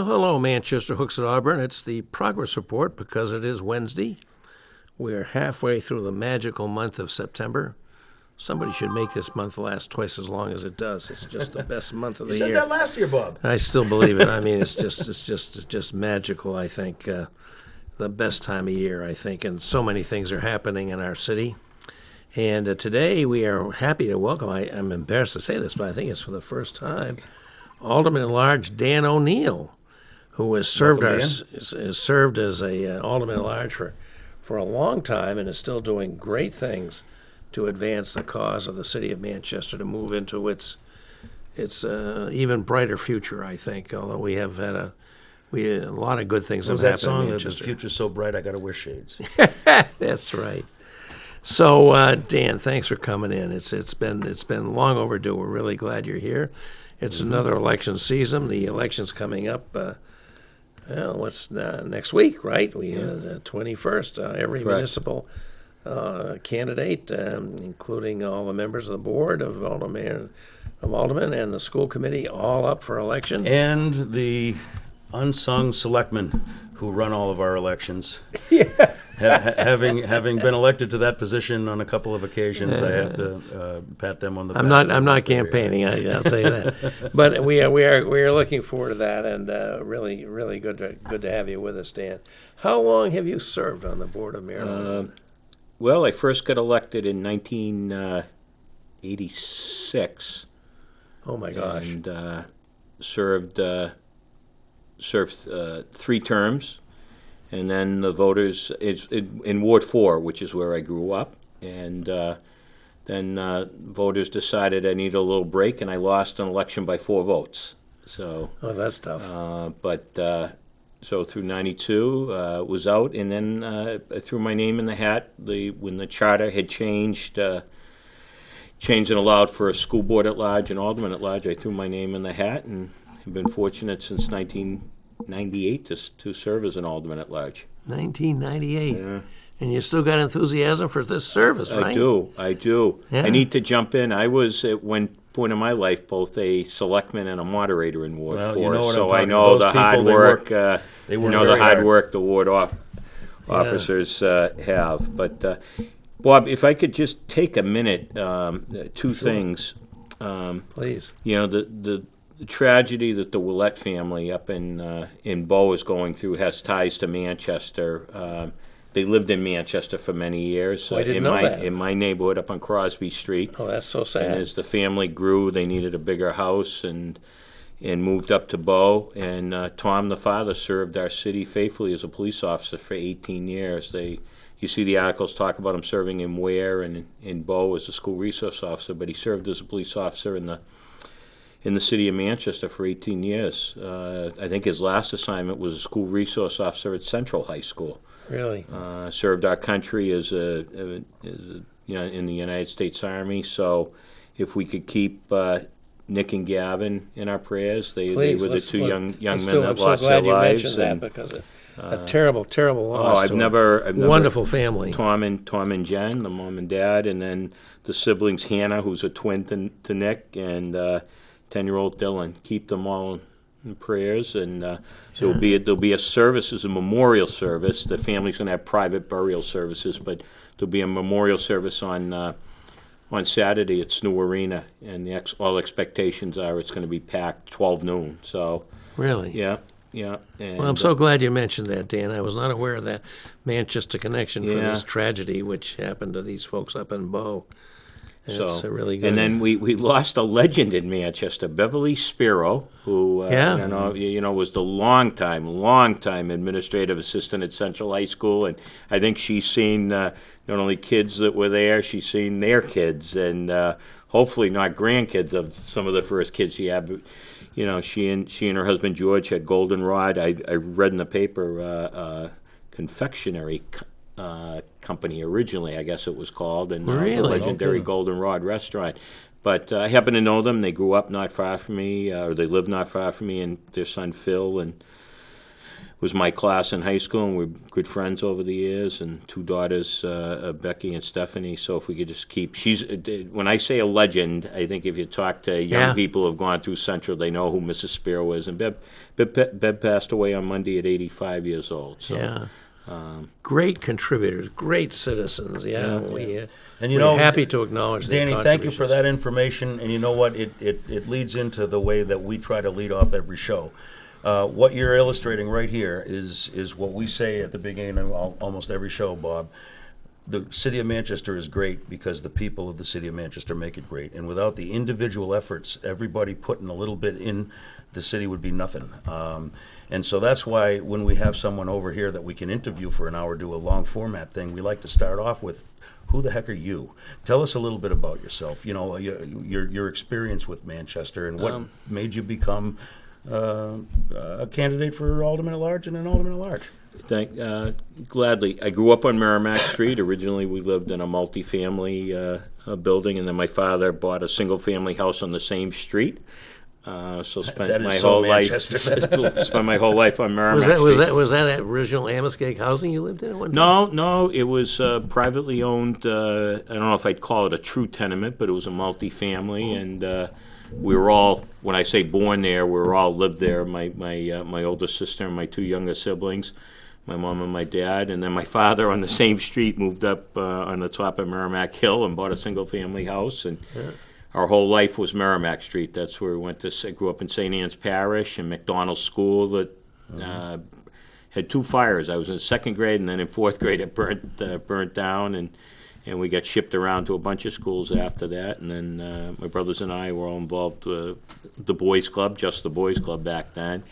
Well, hello, Manchester, Hooks at Auburn. It's the progress report because it is Wednesday. We're halfway through the magical month of September. Somebody should make this month last twice as long as it does. It's just the best month of the You said year. that last year, Bob. I still believe it. I mean, it's just magical. I think the best time of year. I think, and so many things are happening in our city. And today we are happy to welcome. I'm embarrassed to say this, but I think it's for the first time, Alderman at Large Dan O'Neill, who has served has served as a alderman at large for a long time and is still doing great things to advance the cause of the city of Manchester to move into its even brighter future. I think, although we have had a lot of good things have happened in Manchester. The future's so bright, I gotta wear shades. That's right. So Dan, thanks for coming in. It's been long overdue. We're really glad you're here. It's another election season. The election's coming up. What's next week, right? We the 21st. Every municipal candidate, including all the members of the board of aldermen and the school committee, all up for election. And the unsung selectmen who run all of our elections. Yeah. Having been elected to that position on a couple of occasions, I have to pat them on the back. I'm not campaigning. I'll tell you that. But we are looking forward to that, and really good to have you with us, Dan. How long have you served on the board of Mayor? Well, I first got elected in 1986. Oh my gosh! And served 3 terms. And then the voters, it's in Ward 4, which is where I grew up, and then voters decided I needed a little break, and I lost an election by 4 votes. So, that's tough. So through '92 was out, and then I threw my name in the hat. When the charter had changed and allowed for a school board at large and alderman at large, I threw my name in the hat, and have been fortunate since 1998 to serve as an alderman at large. 1998. Yeah. And you still got enthusiasm for this service, right? I do. Yeah. I need to jump in. I was at one point in my life both a selectman and a moderator in Ward 4, so I know the hard work. The hard work the ward officers have. But Bob, if I could just take a minute, 2 things. Please. The tragedy that the Willett family up in Bow is going through has ties to Manchester. They lived in Manchester for many years. I didn't know that. In my neighborhood up on Crosby Street. Oh, that's so sad. And as the family grew, they needed a bigger house and moved up to Bow. And Tom, the father, served our city faithfully as a police officer for 18 years. You see the articles talk about him serving in Ware and in Bow as a school resource officer, but he served as a police officer in the city of Manchester for 18 years. I think his last assignment was a school resource officer at Central High School. Really? Served our country as in the United States Army. So if we could keep Nick and Gavin in our prayers, they were the 2 young men that lost their lives. I'm so glad you mentioned that because a terrible loss. Wonderful family. Tom and Jen, the mom and dad, and then the siblings Hannah, who's a twin to Nick, and 10-year-old Dylan. Keep them all in prayers, and there'll be a service, as a memorial service. The family's going to have private burial services, but there'll be a memorial service on Saturday at Snew Arena, and all expectations are it's going to be packed 12 noon. So really, yeah. And, well, I'm so glad you mentioned that, Dan. I was not aware of that Manchester connection for this tragedy which happened to these folks up in Bow. It's really good. And then we lost a legend in Manchester, Beverly Spiro, who was the long-time administrative assistant at Central High School, and I think she's seen not only kids that were there, she's seen their kids, and hopefully not grandkids of some of the first kids she had. But, she and her husband George had Goldenrod. I read in the paper confectionery company originally, I guess it was called, and the legendary Goldenrod restaurant. But I happen to know them. They grew up not far from me, or they live not far from me, and their son Phil. And was my class in high school, and we're good friends over the years, and 2 daughters, Becky and Stephanie. So if we could just keep, when I say a legend, I think if you talk to young people who have gone through Central, they know who Mrs. Spiro is. And Bev passed away on Monday at 85 years old. So, great contributors, great citizens. And we're happy to acknowledge their Danny, thank you for that information. And you know what? It leads into the way that we try to lead off every show. What you're illustrating right here is what we say at the beginning of almost every show, Bob. The city of Manchester is great because the people of the city of Manchester make it great. And without the individual efforts, everybody putting a little bit in, the city would be nothing. And so that's why when we have someone over here that we can interview for an hour, do a long format thing, we like to start off with, who the heck are you? Tell us a little bit about yourself. You know, your experience with Manchester and what made you become a candidate for alderman at large and an alderman at large. Gladly. I grew up on Merrimack Street. Originally, we lived in a multifamily building, and then my father bought a single-family house on the same street. So spent my whole life on Merrimack Street. Was that original Amoskeag housing you lived in at one time? No, it was privately owned. I don't know if I'd call it a true tenement, but it was a multifamily, and we were all, when I say born there, we were all lived there. My older sister and my 2 younger siblings, my mom and my dad, and then my father on the same street moved up on the top of Merrimack Hill and bought a single-family house, and our whole life was Merrimack Street. That's where we went to. I grew up in St. Anne's Parish and McDonald School that had 2 fires. I was in 2nd grade, and then in 4th grade it burnt down, and we got shipped around to a bunch of schools after that. And then my brothers and I were all involved with the boys club, just the boys club back then.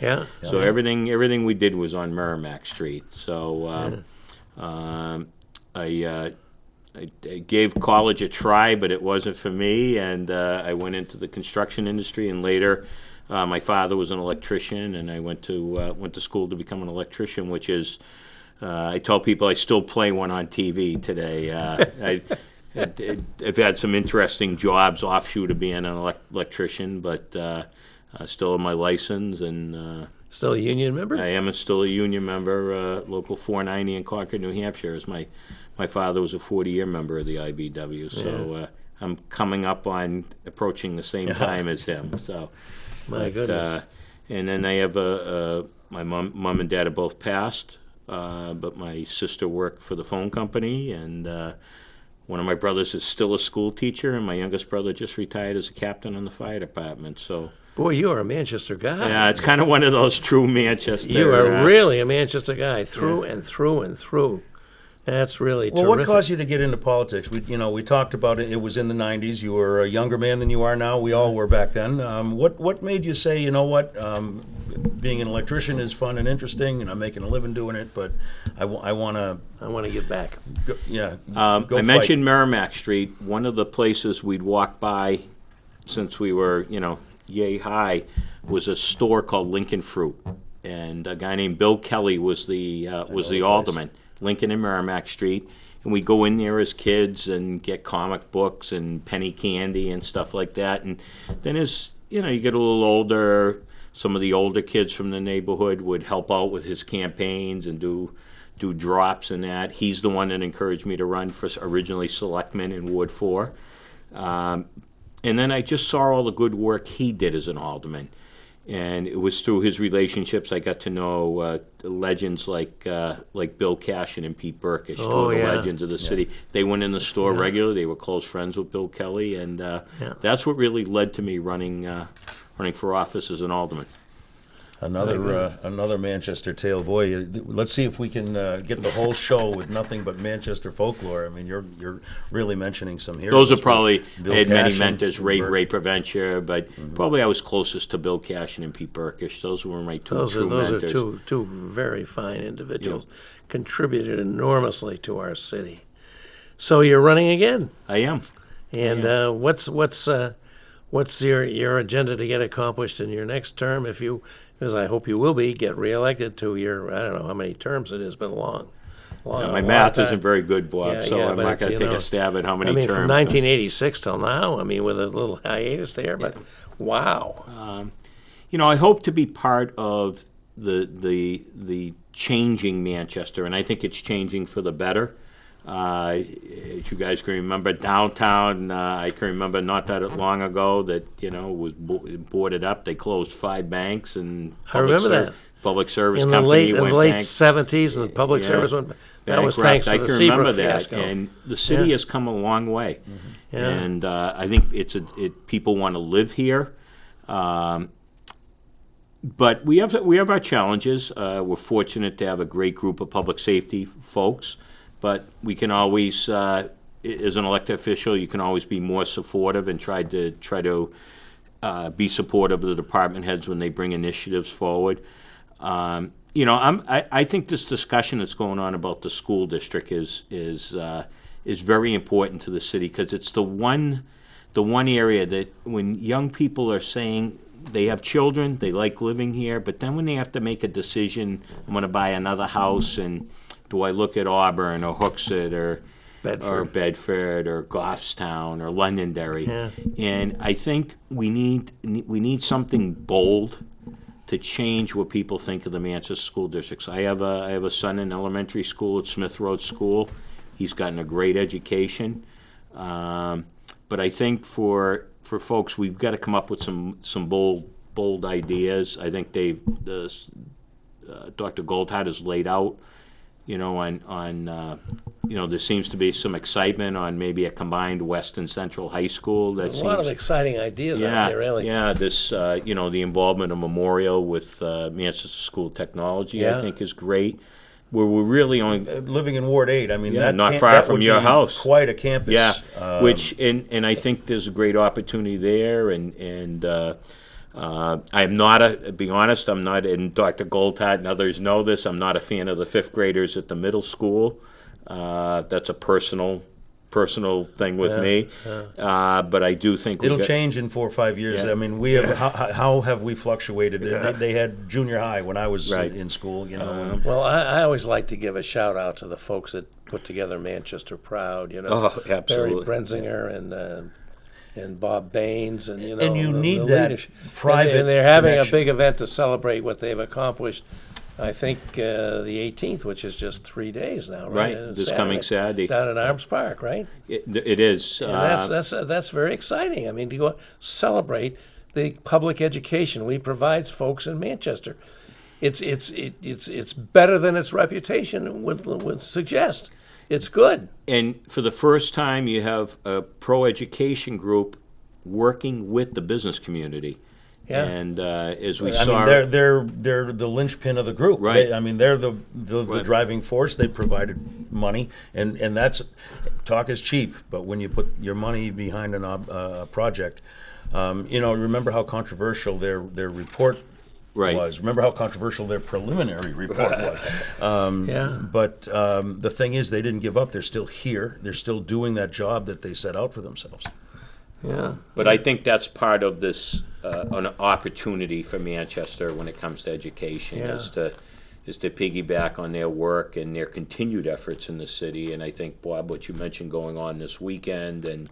So everything we did was on Merrimack Street. So I gave college a try, but it wasn't for me, and I went into the construction industry. And later, my father was an electrician, and I went to school to become an electrician, which is. I tell people I still play one on TV today. I've had some interesting jobs offshoot of being an electrician, but still have my license and. Still a union member? I am still a union member. Local 490 in Concord, New Hampshire. As my father was a 40-year member of the IBW, so I'm coming up on approaching the same time as him. So, my goodness. And then I have my mom and dad are both passed. But my sister worked for the phone company, and one of my brothers is still a school teacher, and my youngest brother just retired as a captain in the fire department. So, boy, you are a Manchester guy. Yeah, it's kind of one of those true Manchester. You are really a Manchester guy through and through and through. That's really terrific. Well, what caused you to get into politics? We talked about it. It was in the 90s. You were a younger man than you are now. We all were back then. What made you say, you know what, being an electrician is fun and interesting, and I'm making a living doing it, but I want to give back. I mentioned Merrimack Street. One of the places we'd walk by since we were, yay high, was a store called Lincoln Fruit, and a guy named Bill Kelly was the alderman. Lincoln and Merrimack Street, and we go in there as kids and get comic books and penny candy and stuff like that. And then as you get a little older, some of the older kids from the neighborhood would help out with his campaigns and do drops and that. He's the one that encouraged me to run for originally selectman in Ward 4. And then I just saw all the good work he did as an alderman. And it was through his relationships I got to know legends like Bill Cashin and Pete Burkish, two of the legends of the city. They went in the store regularly. They were close friends with Bill Kelly, and that's what really led to me running for office as an alderman. Another Manchester tale, boy. Let's see if we can get the whole show with nothing but Manchester folklore. I mean, you're really mentioning some heroes. Those are probably I had many mentors, Ray Preventure, but probably I was closest to Bill Cashin and Pete Burkish. Those were my true mentors. Those are two very fine individuals. Contributed enormously to our city. So you're running again. I am. And what's your agenda to get accomplished in your next term? As I hope you will get reelected to your, I don't know how many terms it is, but long. My math isn't very good, Bob, so I'm not going to take a stab at how many terms. From 1986 till now, with a little hiatus there, but wow. I hope to be part of the changing Manchester, and I think it's changing for the better. As you guys can remember, downtown, I can remember not that long ago that, was boarded up. They closed 5 banks, and I remember that. Public service In the company late went 70s, and the public service went. That was thanks to I the can remember Seabrook that, fiasco. and the city has come a long way. Yeah. And I think people want to live here. But we have our challenges. We're fortunate to have a great group of public safety folks, but we can always, as an elected official, you can always be more supportive and try to be supportive of the department heads when they bring initiatives forward. I think this discussion that's going on about the school district is very important to the city, because it's the one area that when young people are saying they have children, they like living here, but then when they have to make a decision, I'm going to buy another house, and do I look at Auburn or Hooksett or Bedford or Goffstown or Londonderry? Yeah. And I think we need something bold to change what people think of the Manchester school districts. I have a son in elementary school at Smith Road School. He's gotten a great education, but I think for folks, we've got to come up with some bold ideas. I think Dr. Goldhart has laid out, there seems to be some excitement on maybe a combined West and Central High School. There's a lot of exciting ideas out there, really. Yeah, this, the involvement of Memorial with Manchester School of Technology, I think, is great. Where we're really only living in Ward 8. I mean, not far from your house. Quite a campus. Yeah, and I think there's a great opportunity there, and I'm not be honest, I'm not, and Dr. Goldhart and others know this, I'm not a fan of the 5th graders at the middle school. That's a personal thing with me. But I do think it'll change in 4 or 5 years. Yeah. I mean, we have how have we fluctuated? They had junior high when I was in school. Well, I always like to give a shout out to the folks that put together Manchester Proud. Oh, absolutely. Barry Brenzinger and Bob Baines, and and you need that leadership. private. And they're having connection. a big event to celebrate what they've accomplished. I think the 18th, which is just 3 days now, right? This coming Saturday down at Arms Park, right? It is. And that's very exciting. I mean, to go celebrate the public education we provide folks in Manchester. It's better than its reputation would suggest. It's good. And for the first time, you have a pro-education group working with the business community. Yeah. And as we I saw, mean, they're the linchpin of the group. Right. They're the driving force. They provided money, and that's talk is cheap. But when you put your money behind a project, remember how controversial their report was. Remember how controversial their preliminary report was. But the thing is, they didn't give up. They're still here. They're still doing that job that they set out for themselves. Yeah. But I think that's part of this an opportunity for Manchester when it comes to education is to piggyback on their work and their continued efforts in the city. And I think, Bob, what you mentioned going on this weekend, and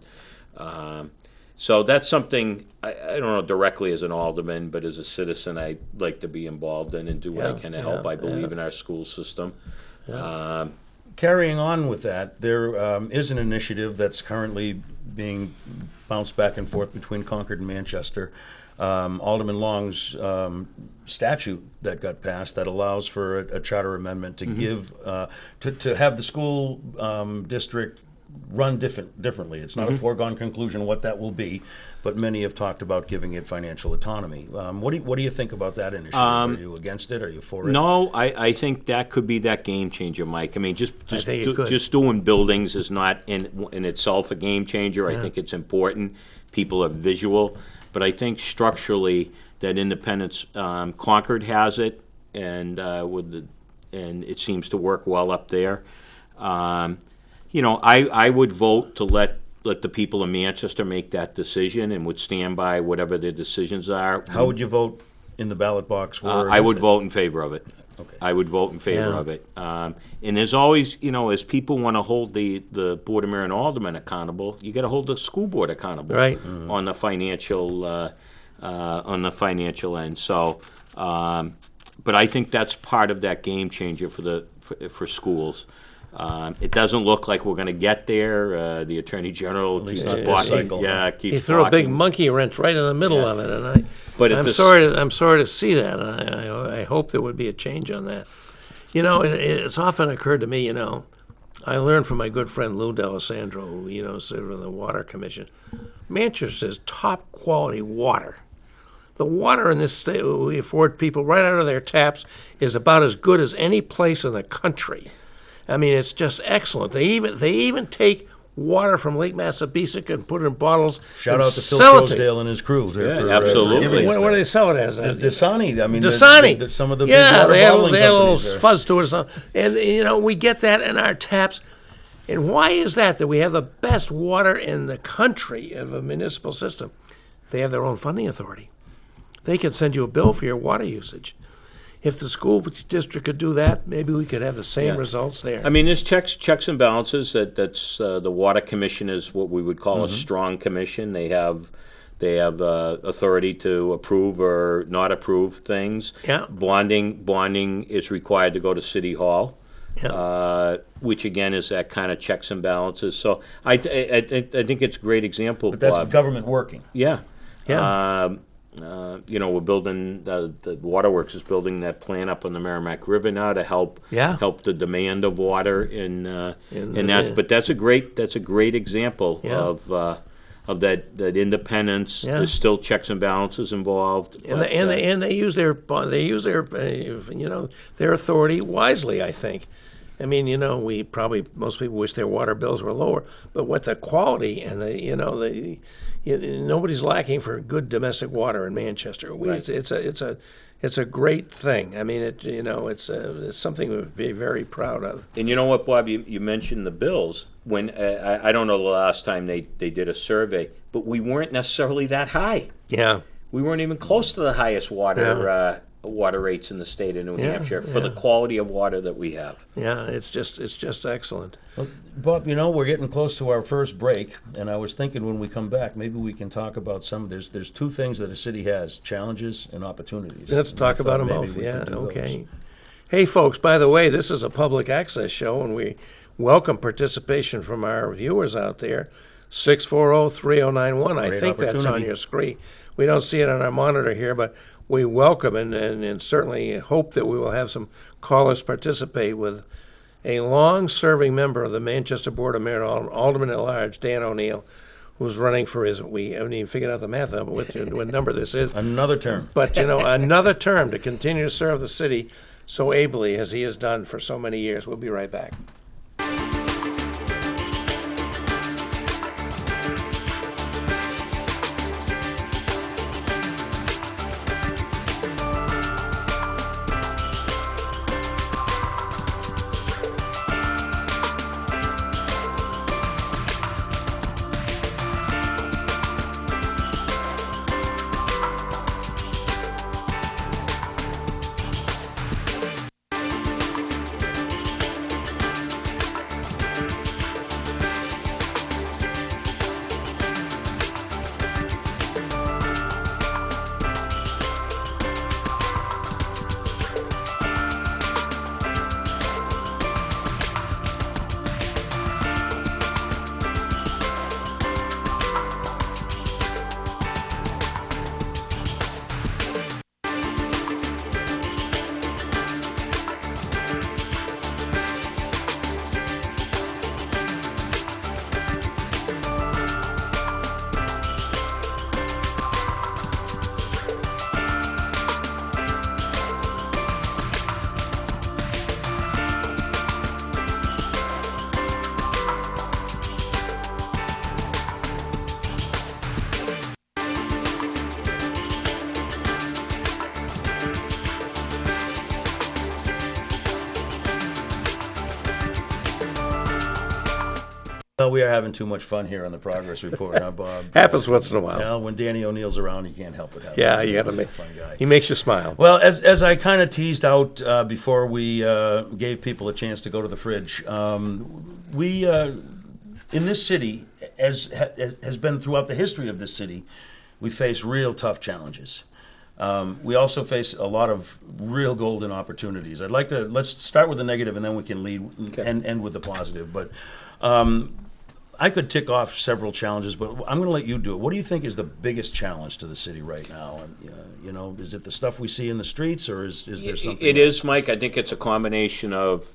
so that's something I don't know directly as an alderman, but as a citizen, I'd like to be involved in and do what I can to help. I believe in our school system. Carrying on with that, there is an initiative that's currently being bounced back and forth between Concord and Manchester. Alderman Long's statute that got passed that allows for a charter amendment to give to have the school district run differently. It's not a foregone conclusion what that will be, but many have talked about giving it financial autonomy. What do you think about that initiative? Are you against it? Are you for it? No, I think that could be that game changer, Mike. I mean, just doing buildings is not in itself a game changer. I think it's important. People are visual, but I think structurally that Independence, Concord has it, and and it seems to work well up there. I would vote to let the people of Manchester make that decision and would stand by whatever their decisions are. How would you vote in the ballot box for? I would vote in favor of it. Okay. I would vote in favor of it. And there's always, as people want to hold the Board of Mayor and Aldermen accountable, you got to hold the school board accountable, right? On the financial end. So, But I think that's part of that game changer for schools. It doesn't look like we're going to get there. The Attorney General keeps not this balking. cycle, Yeah, huh? keeps He threw a big balking. monkey wrench right in the middle of it, and But at I'm the sorry to see that. I hope there would be a change on that. You know, it's often occurred to me, you know, I learned from my good friend Lou D'Alessandro, who, you know, served on the Water Commission. Manchester's top quality water. The water in this state we afford people right out of their taps is about as good as any place in the country. I mean, it's just excellent. They even take water from Lake Massabesic and put it in bottles. Shout and out to Phil sell it Rosedale and his crew. absolutely. giving us What do that. they sell it as? Dasani. I mean, Dasani. some of the yeah, big water they have a bottling little companies are- fuzz to it or something. And, you know, we get that in our taps. And why is that we have the best water in the country of a municipal system? They have their own funding authority. They can send you a bill for your water usage. If the school district could do that, maybe we could have the same results there. I mean, there's checks and balances. That's the Water Commission is what we would call a strong commission. They have authority to approve or not approve things. Yeah. Bonding is required to go to City Hall. Yeah. Which again is that kind of checks and balances. So I think it's a great example. But that's Bob. government working. Yeah. Yeah. You know, we're building the Waterworks is building that plant up on the Merrimack River now to help the demand of water but that's a great example of that independence. Yeah. There's still checks and balances involved. And but, they use their you know, their authority wisely, I think. I mean, you know, most people wish their water bills were lower, but what the quality and nobody's lacking for good domestic water in Manchester. It's a great thing. I mean, it's something we would be very proud of. And you know what, Bob? You mentioned the bills. When I don't know the last time they did a survey, but we weren't necessarily that high. Yeah. We weren't even close to the highest water rates in the state of New Hampshire for the quality of water that we have. Yeah, it's just excellent. Well, Bob, you know, we're getting close to our first break, and I was thinking when we come back, maybe we can talk about there's two things that a city has, challenges and opportunities. Let's And talk I thought about them maybe both. we Yeah, could do okay. those. Hey, folks, by the way, this is a public access show, and we welcome participation from our viewers out there. 640-3091. I Great think that's on opportunity. your screen. We don't see it on our monitor here, but we welcome and certainly hope that we will have some callers participate with a long-serving member of the Manchester Board of Mayor, Alderman at Large, Dan O'Neill, who's running for we haven't even figured out the math of it, what number this is. Another term. But, you know, another term to continue to serve the city so ably as he has done for so many years. We'll be right back. Well, we are having too much fun here on the progress report, huh, Bob? Happens once in a while. Well, when Danny O'Neill's around, you can't help but have Yeah, fun. you got to He's make. a fun guy. He makes you smile. Well, as I kind of teased out before we gave people a chance to go to the fridge, we in this city, as has been throughout the history of this city, we face real tough challenges. We also face a lot of real golden opportunities. Let's start with the negative, and then we can lead and end with the positive. But I could tick off several challenges, but I'm going to let you do it. What do you think is the biggest challenge to the city right now? And is it the stuff we see in the streets, or is there something? It is, Mike. I think it's a combination of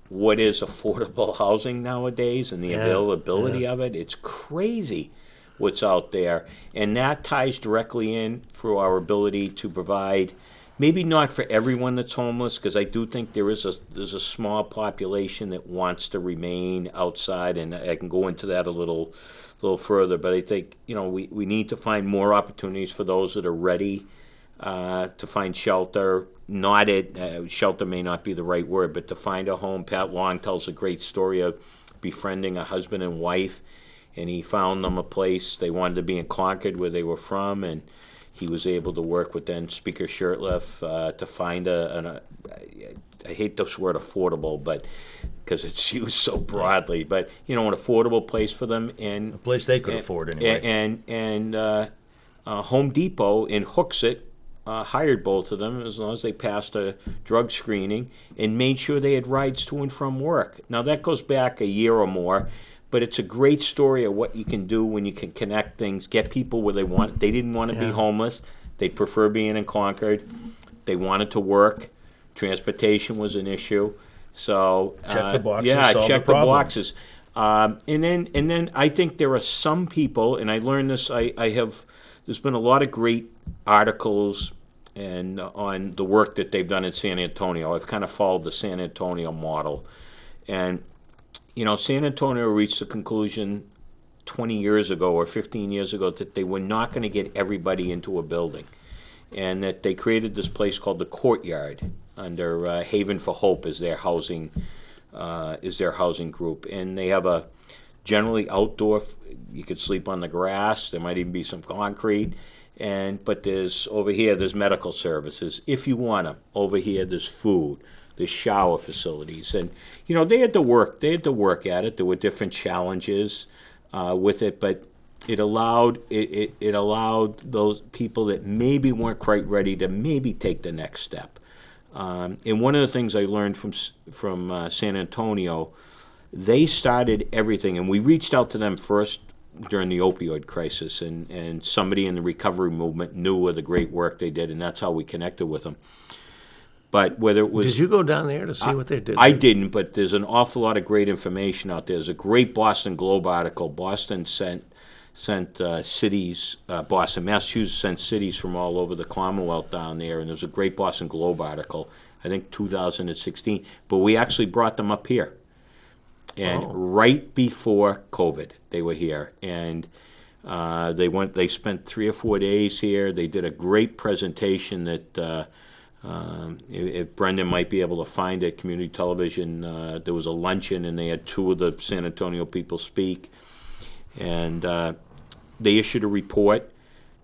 what is affordable housing nowadays and the availability of it. It's crazy what's out there, and that ties directly in through our ability to provide. Maybe not for everyone that's homeless, because I do think there's a small population that wants to remain outside, and I can go into that a little further. But I think we need to find more opportunities for those that are ready to find shelter. Shelter may not be the right word, but to find a home. Pat Long tells a great story of befriending a husband and wife, and he found them a place. They wanted to be in Concord, where they were from, and he was able to work with then Speaker Shurtleff to find I hate this word affordable, but because it's used so broadly, but an affordable place for them, and a place they could afford anyway. And Home Depot in Hooksett hired both of them as long as they passed a drug screening and made sure they had rides to and from work. Now that goes back a year or more. But it's a great story of what you can do when you can connect things, get people where they want. They didn't want to be homeless. They prefer being in Concord. They wanted to work. Transportation was an issue. So check the boxes. Check the boxes. And then I think there are some people, and I learned this. There's been a lot of great articles and on the work that they've done in San Antonio. I've kind of followed the San Antonio model, and San Antonio reached the conclusion 20 years ago or 15 years ago that they were not going to get everybody into a building, and that they created this place called the Courtyard under Haven for Hope as their housing group, and they have a generally outdoor. You could sleep on the grass. There might even be some concrete, but there's medical services if you want them. Over here there's food. The shower facilities, and they had to work at it. There were different challenges with it, but it allowed those people that maybe weren't quite ready to maybe take the next step. And one of the things I learned from San Antonio, they started everything, and we reached out to them first during the opioid crisis, and somebody in the recovery movement knew of the great work they did, and that's how we connected with them. But whether it was... Did you go down there to see what they did? I didn't, but there's an awful lot of great information out there. There's a great Boston Globe article. Boston sent cities, Massachusetts sent cities from all over the Commonwealth down there, and there's a great Boston Globe article, I think 2016. But we actually brought them up here. And right before COVID, they were here. And they spent 3 or 4 days here. They did a great presentation that... if Brendan might be able to find it, community television, there was a luncheon, and they had 2 of the San Antonio people speak, and they issued a report,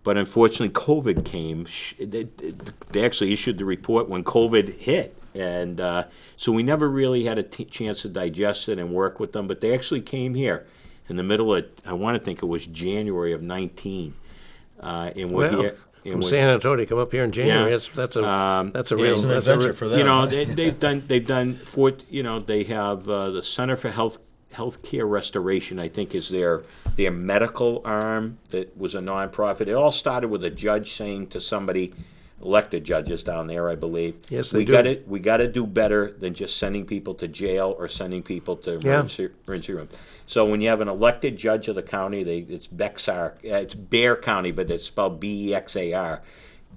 but unfortunately COVID came. They actually issued the report when COVID hit, and so we never really had a chance to digest it and work with them, but they actually came here in the middle of, I want to think it was January of 19, and we're here. From San Antonio, come up here in January. Yeah. That's a real adventure for them. They've done. They have the Center for Healthcare Restoration. I think is their medical arm that was a nonprofit. It all started with a judge saying to somebody, elected judges down there, I believe. Yes, they do. We got to do better than just sending people to jail or sending people to emergency room. So when you have an elected judge of the county, it's Bexar, it's Bear County, but it's spelled Bexar,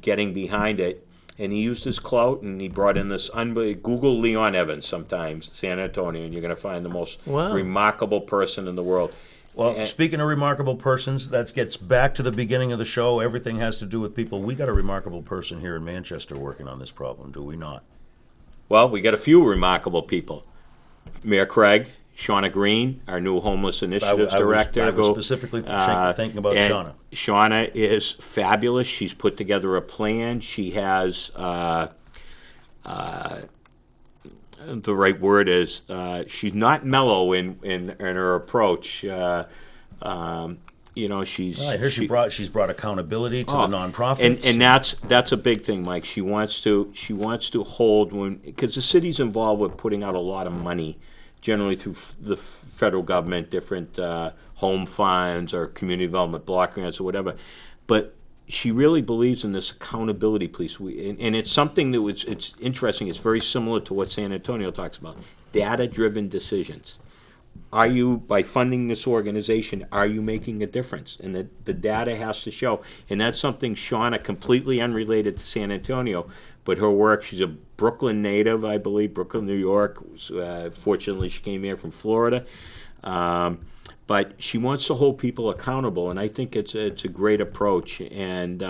getting behind it. And he used his clout, and he brought in this Google Leon Evans sometimes, San Antonio, and you're going to find the most remarkable person in the world. Well, speaking of remarkable persons, that gets back to the beginning of the show. Everything has to do with people. We got a remarkable person here in Manchester working on this problem, do we not? Well, we got a few remarkable people. Mayor Craig, Shauna Green, our new homeless initiatives director. I was specifically thinking about Shauna. Shauna is fabulous. She's put together a plan. She has the right word is she's not mellow in her approach. you know, she's. I hear she's brought accountability to the nonprofits. And that's a big thing, Mike. She wants to hold because the city's involved with putting out a lot of money, generally through the federal government, different home funds or community development block grants or whatever. But she really believes in this accountability piece. And it's something it's interesting. It's very similar to what San Antonio talks about, data-driven decisions. Are you, by funding this organization, are you making a difference? And the data has to show. And that's something Shauna, completely unrelated to San Antonio, but her work, she's a Brooklyn native, I believe, Brooklyn, New York. Fortunately, she came here from Florida. But she wants to hold people accountable, and I think it's a great approach. And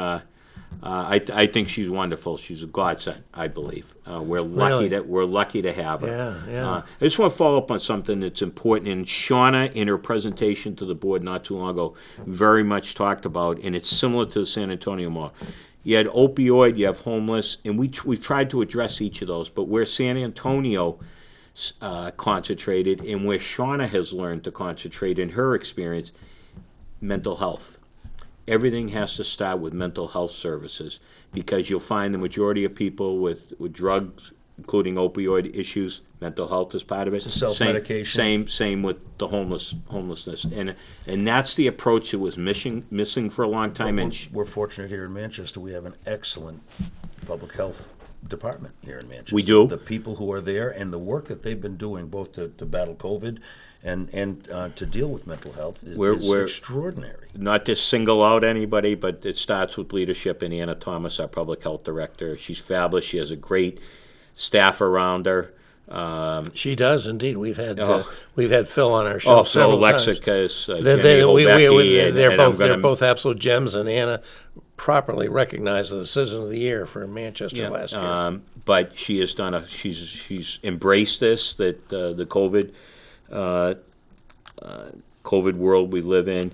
I think she's wonderful. She's a godsend, I believe. We're lucky to have her. Yeah. I just want to follow up on something that's important. And Shauna, in her presentation to the board not too long ago, very much talked about, and it's similar to the San Antonio model. You had opioid, you have homeless, and we've tried to address each of those. But where San Antonio concentrated, and where Shauna has learned to concentrate in her experience, mental health. Everything has to start with mental health services, because you'll find the majority of people with drugs, including opioid issues, mental health is part of it. It's a self-medication. Same with the homelessness, and that's the approach that was missing for a long time. We're fortunate here in Manchester. We have an excellent public health department here in Manchester. We do. The people who are there and the work that they've been doing, both to battle COVID and to deal with mental health, is extraordinary. Not to single out anybody, but it starts with leadership. And Anna Thomas, our public health director, she's fabulous. She has a great staff around her. She does indeed. We've had Phil on our show several times. Lexicus, they're both absolute gems, and Anna properly recognized the Citizen of the Year for Manchester last year. But she has done she's embraced this, that the COVID world we live in.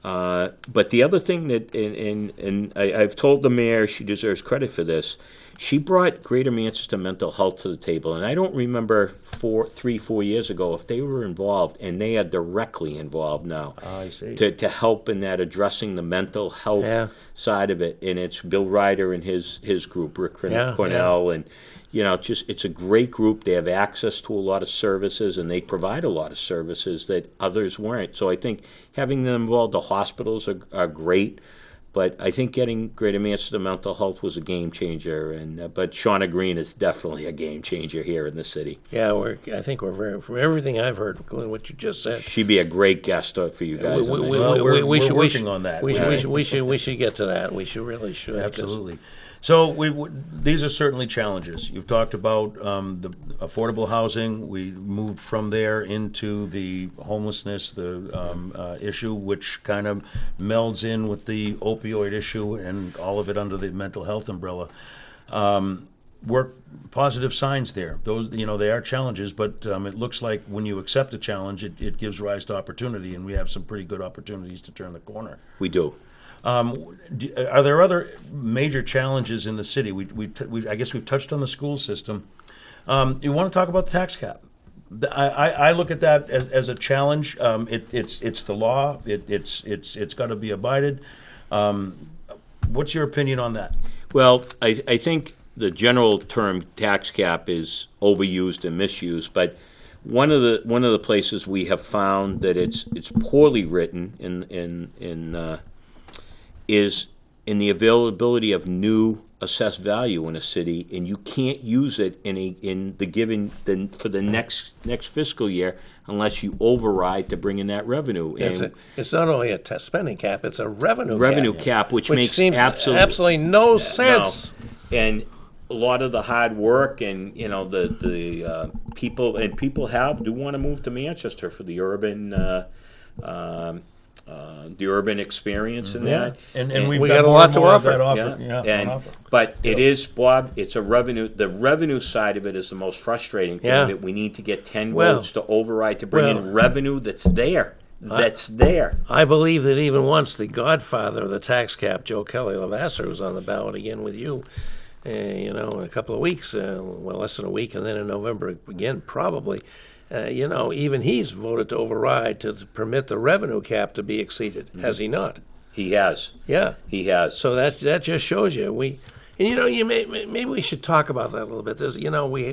But the other thing that, and I've told the mayor, she deserves credit for this. She brought Greater Manchester Mental Health to the table, and I don't remember 3-4 years ago if they were involved, and they are directly involved now. I see. To help in that, addressing the mental health side of it, and it's Bill Ryder and his group, Rick Cornell, and it's a great group. They have access to a lot of services, and they provide a lot of services that others weren't. So I think having them involved, the hospitals are great. But I think getting Greater Manchester Mental Health was a game changer, but Shauna Green is definitely a game changer here in the city. Yeah, I think we're from everything I've heard, including what you just said. She'd be a great guest for you guys. We're working on that. We should get to that. We should. Absolutely. So these are certainly challenges. You've talked about the affordable housing. We moved from there into the homelessness, the issue, which kind of melds in with the opioid issue and all of it under the mental health umbrella. Positive signs there. Those, they are challenges, but it looks like when you accept a challenge, it gives rise to opportunity, and we have some pretty good opportunities to turn the corner. We do. Are there other major challenges in the city? I guess we've touched on the school system. You want to talk about the tax cap? I look at that as a challenge. It's the law. It's got to be abided. What's your opinion on that? Well, I think the general term tax cap is overused and misused, but one of the places we have found that it's poorly written is in the availability of new assessed value in a city, and you can't use it for the next fiscal year unless you override to bring in that revenue. It's not only a spending cap; it's a revenue cap, which makes seems absolutely no sense. No. And a lot of the hard work and the people do want to move to Manchester for the urban experience in that. And we got a lot to offer. But it is, Bob, it's a revenue. The revenue side of it is the most frustrating thing, that we need to get 10 votes to override to bring in revenue that's there. I believe that even once the godfather of the tax cap, Joe Kelly Lavasser, was on the ballot again with you, in a couple of weeks, less than a week, and then in November again, probably. even he's voted to override to permit the revenue cap to be exceeded, has he not? He has. Yeah. He has. So that just shows you maybe we should talk about that a little bit.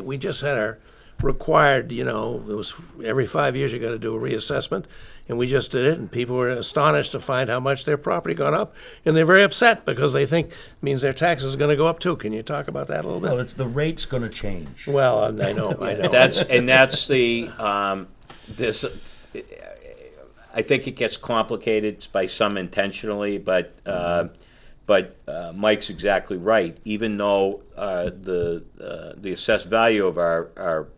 We just had our required, it was every 5 years you got to do a reassessment, and we just did it, and people were astonished to find how much their property gone up, and they're very upset because they think it means their taxes are going to go up too. Can you talk about that a little bit? Well, the rate's going to change. Well, I know. That's the this. I think it gets complicated by some intentionally, but Mike's exactly right. Even though the assessed value of our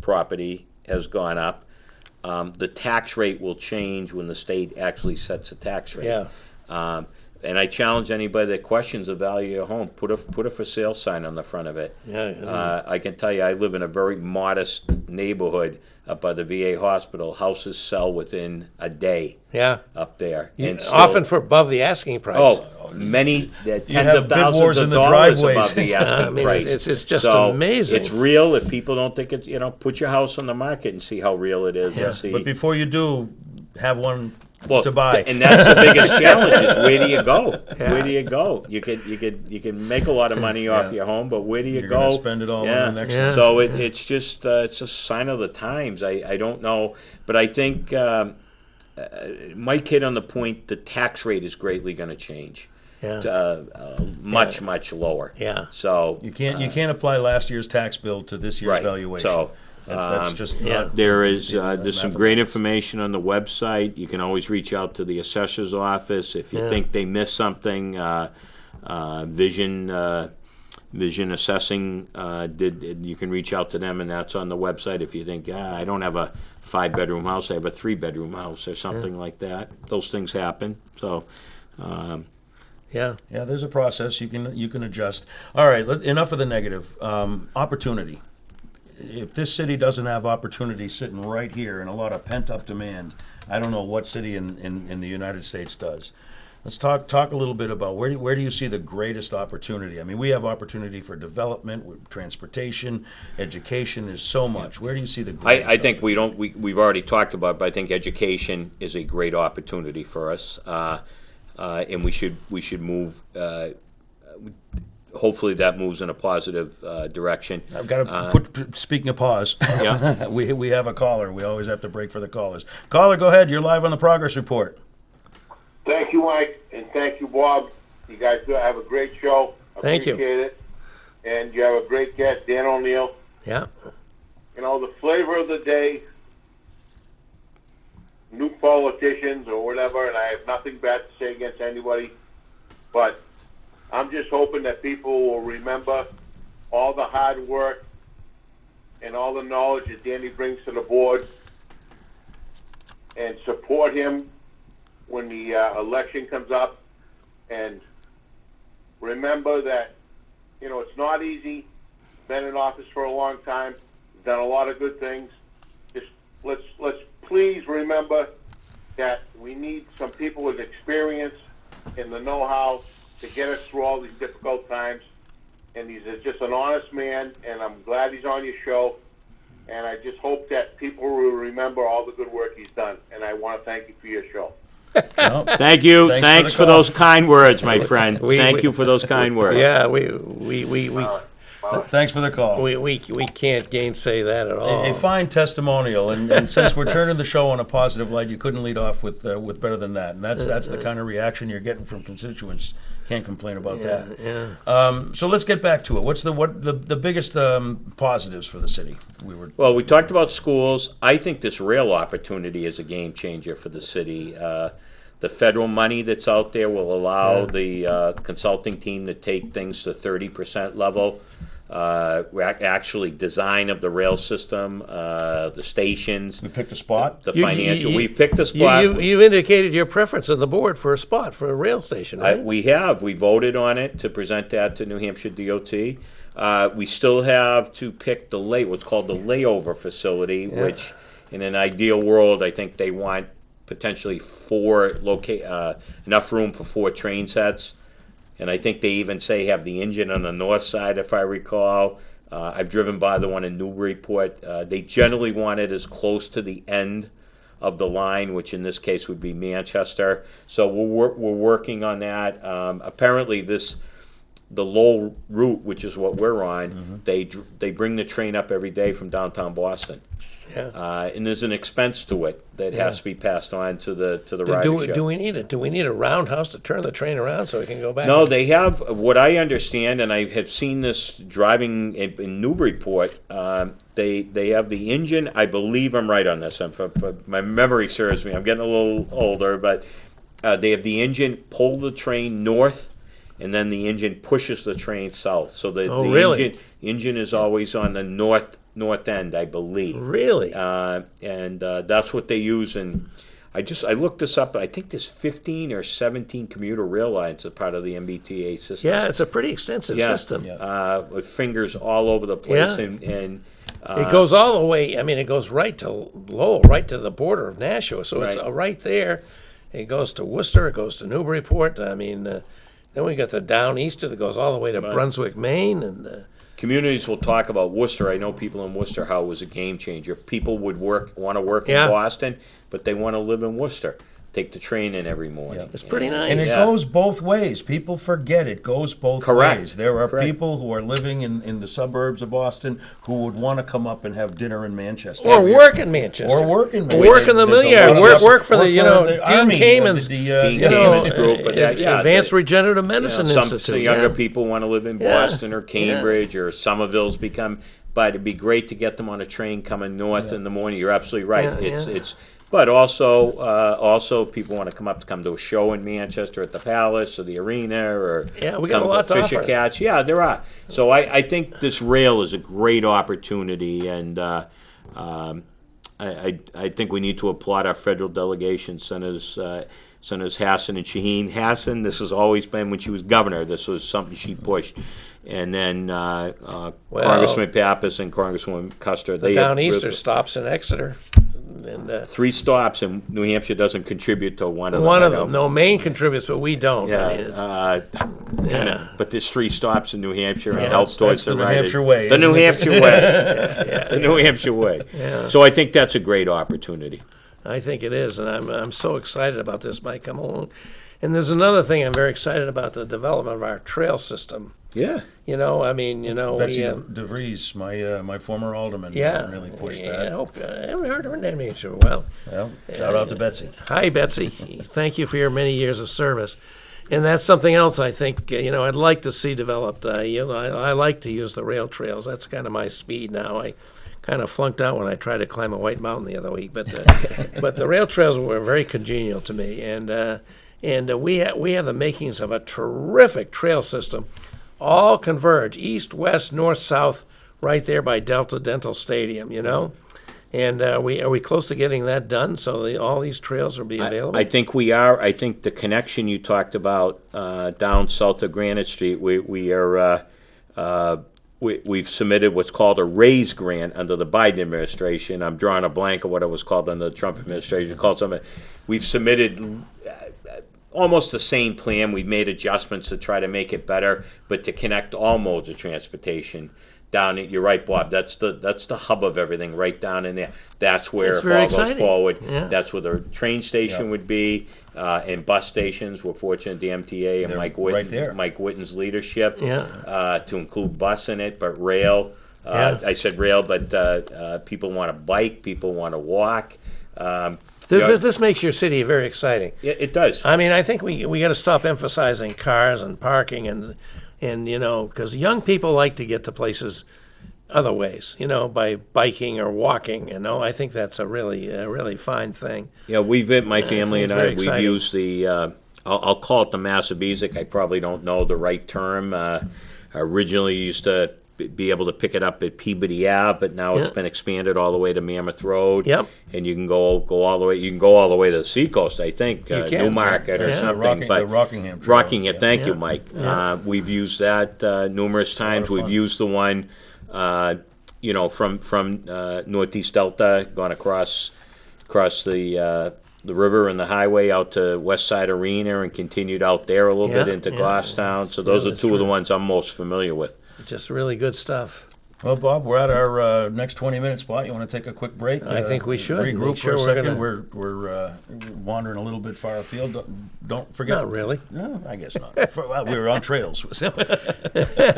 property has gone up, the tax rate will change when the state actually sets a tax rate. Yeah. And I challenge anybody that questions the value of your home, put a for sale sign on the front of it. Yeah. I can tell you, I live in a very modest neighborhood up by the VA hospital. Houses sell within a day. Yeah. Up there, and often for above the asking price. Oh, many tens have of bid thousands wars of in the dollars driveways. above the asking price. It's just So amazing. It's real. If people don't think it's, put your house on the market and see how real it is. Yeah. And see. But before you do, have one Well, to buy. and that's the biggest challenge is where do you go? Where do you go? You can make a lot of money off your home, but where do you You're go? gonna spend it all on the next one. So it's just it's a sign of the times. I don't know, but I think Mike hit on the point. The tax rate is greatly going to change. Yeah. Much lower. Yeah. So You can't apply last year's tax bill to this year's right. valuation. So. That's just not. There's some great information on the website. You can always reach out to the assessor's office if you think they missed something. Vision Assessing you can reach out to them, and that's on the website. If you think I don't have a 5-bedroom house, I have a 3-bedroom house or something like that. Those things happen. So. Yeah, there's a process you can adjust. All right, enough of the negative. Opportunity. If this city doesn't have opportunity sitting right here and a lot of pent-up demand, I don't know what city in the United States does. Let's talk a little bit about where do you see the greatest opportunity? I mean, we have opportunity for development, transportation, education. There's so much. Where do you see the greatest? I think we've already talked about it, but I think education is a great opportunity for us, and we should move. Hopefully that moves in a positive direction. I've got to speaking of pause. Yeah. we have a caller. We always have to break for the callers. Caller, go ahead. You're live on the progress report. Thank you, Mike, and thank you, Bob. You guys have a great show. Thank you. Appreciate it. And you have a great guest, Dan O'Neill. Yeah. The flavor of the day, new politicians or whatever, and I have nothing bad to say against anybody, but I'm just hoping that people will remember all the hard work and all the knowledge that Danny brings to the board and support him when the election comes up. And remember that, it's not easy. Been in office for a long time. Done a lot of good things. Just let's please remember that we need some people with experience and the know-how to get us through all these difficult times. And he's just an honest man, and I'm glad he's on your show. And I just hope that people will remember all the good work he's done. And I want to thank you for your show. Well, Thank you. Thanks for those kind words, my friend. We- Thank you for those kind words. Yeah, we thanks for the call. we can't gainsay that at all. A fine testimonial, and since we're turning the show on a positive light, you couldn't lead off with better than that, and that's the kind of reaction you're getting from constituents. Can't complain about that. Yeah. So let's get back to it. What's the biggest positives for the city? Well, we talked about schools. I think this rail opportunity is a game changer for the city. The federal money that's out there will allow the consulting team to take things to 30% level. Actually, design of the rail system, the stations, We picked a spot. the financial. We picked a spot. You indicated your preference on the board for a spot for a rail station, right? We voted on it to present that to New Hampshire DOT. We still have to pick what's called the layover facility, which in an ideal world, I think they want potentially enough room for 4 train sets. And I think they even say have the engine on the north side, if I recall. I've driven by the one in Newburyport. They generally want it as close to the end of the line, which in this case would be Manchester. So we're working on that. Apparently, the Lowell route, which is what we're on, they bring the train up every day from downtown Boston. Yeah. And there's an expense to it that has to be passed on to the ridership. Do we need it? Do we need a roundhouse to turn the train around so we can go back? No, they have, what I understand, and I have seen this driving in Newburyport, they have the engine, I believe I'm right on this, if my memory serves me, I'm getting a little older, but they have the engine pull the train north, and then the engine pushes the train south. So the really? engine is always on the north end, I believe. Really? And that's what they use. And I looked this up. I think there's 15 or 17 commuter rail lines as part of the MBTA system. Yeah, it's a pretty extensive system. With fingers all over the place. Yeah. And it goes all the way. I mean, it goes right to Lowell, right to the border of Nashua. So it's right there. It goes to Worcester. It goes to Newburyport. I mean, then we got the down easter that goes all the way to Brunswick, Maine, and. Communities will talk about Worcester. I know people in Worcester how it was a game changer. People would want to work in Boston, but they want to live in Worcester. Take the train in every morning. It's pretty nice. And it goes both ways. People forget it goes both ways. There are people who are living in the suburbs of Boston who would want to come up and have dinner in Manchester. Or work in Manchester. Or work in Manchester. Work in the mill yard. Work for the, Dean Army, Kamen's, group. Advanced Regenerative Medicine Institute. Some younger people want to live in Boston or Cambridge or Somerville's become, but it'd be great to get them on a train coming north in the morning. You're absolutely right. It's But also people want to come to a show in Manchester at the Palace or the Arena or we got a lot to Fisher offer. Cats. Yeah, there are. So I think this rail is a great opportunity, and I think we need to applaud our federal delegation, Senators Hassan and Shaheen. Hassan, this has always been when she was governor. This was something she pushed. And then Congressman Pappas and Congresswoman Custer. The Downeaster stops in Exeter. And, 3 stops, and New Hampshire doesn't contribute to one of them. One of them. No, Maine contributes, but we don't. Yeah, but there's 3 stops in New Hampshire and Yeah, helps towards the New Hampshire way. The New isn't it? Hampshire way. The New Hampshire way. Yeah. So I think that's a great opportunity. I think it is, and I'm so excited about this, Mike. Come along. And there's another thing I'm very excited about, the development of our trail system. Yeah. Betsy DeVries, my former alderman, really pushed that. I haven't heard her name in a while. Well, shout out to Betsy. Hi, Betsy. Thank you for your many years of service. And that's something else I think, I'd like to see developed. I like to use the rail trails. That's kind of my speed now. I kind of flunked out when I tried to climb a White Mountain the other week. But but the rail trails were very congenial to me. And we have the makings of a terrific trail system. All converge, east, west, north, south, right there by Delta Dental Stadium, And are we close to getting that done so all these trails will be available? I think we are. I think the connection you talked about down south of Granite Street, we've submitted what's called a RAISE grant under the Biden administration. I'm drawing a blank of what it was called under the Trump administration. We've submitted almost the same plan. We've made adjustments to try to make it better, but to connect all modes of transportation down. You're right, Bob. That's the hub of everything, right down in there. That's where, if all goes forward, that's where the train station would be, and bus stations. We're fortunate the MTA and Mike Witten's leadership to include bus in it, but rail. I said rail, but people want to bike, people want to walk. This makes your city very exciting. It does. I mean, I think we got to stop emphasizing cars and parking and because young people like to get to places other ways, by biking or walking. I think that's a really fine thing. Yeah, my family and I, we've used the, I'll call it the Massabesic. I probably don't know the right term. Originally used to be able to pick it up at Peabody Ave, but now it's been expanded all the way to Mammoth Road. Yep. And you can go all the way. You can go all the way to the Seacoast, I think, Newmarket or something. The Rockingham Trail. Rockingham. Thank you, Mike. Yeah. We've used that numerous times. We've used the one, from Northeast Delta, gone across the river and the highway out to West Side Arena and continued out there a little bit into Glasstown. So those are two of the ones I'm most familiar with. Just really good stuff. Well, Bob, we're at our next 20-minute spot. You want to take a quick break? I think we should. Regroup Make sure for a we're second. gonna- We're wandering a little bit far afield. Don't forget. Not really. No, I guess not. Well, we were on trails.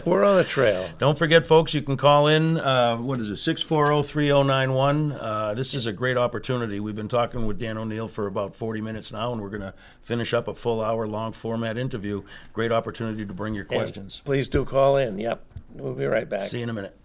We're on a trail. Don't forget, folks, you can call in. What is it, 640-3091. This is a great opportunity. We've been talking with Dan O'Neill for about 40 minutes now, and we're going to finish up a full hour-long format interview. Great opportunity to bring your questions. And please do call in. Yep. We'll be right back. See you in a minute.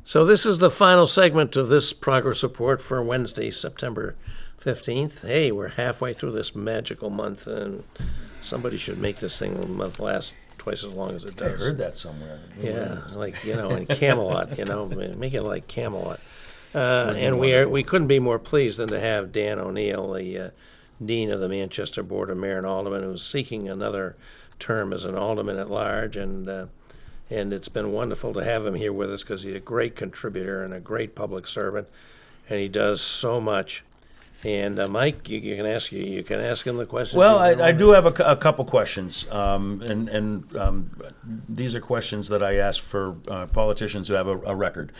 So this is the final segment of this progress report for Wednesday, September 15th. Hey, we're halfway through this magical month, and somebody should make this month last twice as long as it I does. heard that somewhere. Yeah, like, in Camelot, make it like Camelot. And we couldn't be more pleased than to have Dan O'Neill, the Dean of the Manchester Board of Mayor and Aldermen, who's seeking another term as an alderman at large, and it's been wonderful to have him here with us because he's a great contributor and a great public servant, and he does so much. And Mike, you can ask him the questions. Well, I do have a couple questions, and these are questions that I ask for politicians who have a record.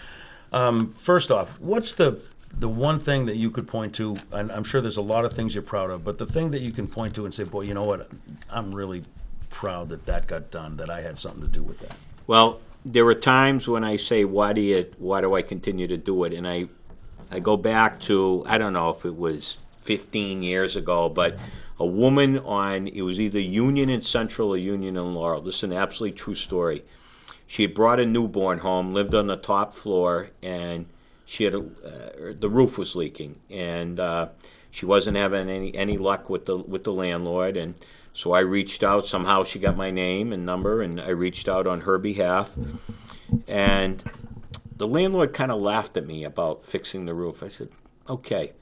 First off, what's the one thing that you could point to, and I'm sure there's a lot of things you're proud of, but the thing that you can point to and say, boy, you know what, I'm really proud that got done, that I had something to do with that. Well, there are times when I say, why do I continue to do it? And I go back to, I don't know if it was 15 years ago, but a woman it was either Union and Central or Union and Laurel. This is an absolutely true story. She had brought a newborn home, lived on the top floor, and she had the roof was leaking, and she wasn't having any luck with the landlord, and so I reached out. Somehow she got my name and number, and I reached out on her behalf. And the landlord kind of laughed at me about fixing the roof. I said, okay.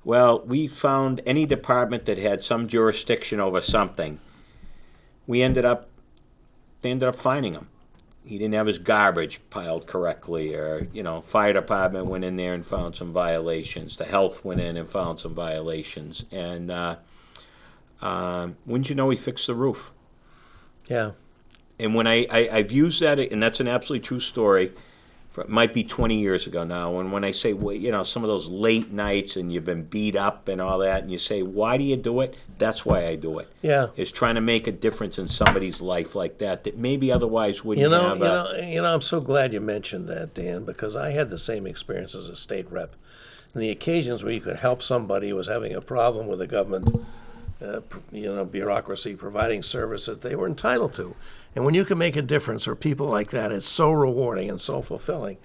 Well, we found any department that had some jurisdiction over something. They ended up finding him. He didn't have his garbage piled correcly, or, fire department went in there and found some violations. The health went in and found some violations. And wouldn't you know, he fixed the roof. Yeah. And when I've used that, and that's an absolutely true story, it might be 20 years ago now, and when I say, well, some of those late nights and you've been beat up and all that, and you say, why do you do it? That's why I do it. Yeah. It's trying to make a difference in somebody's life like that maybe otherwise wouldn't have I'm so glad you mentioned that, Dan, because I had the same experience as a state rep. And the occasions where you could help somebody who was having a problem with the government, bureaucracy providing service that they were entitled to. And when you can make a difference for people like that, it's so rewarding and so fulfilling.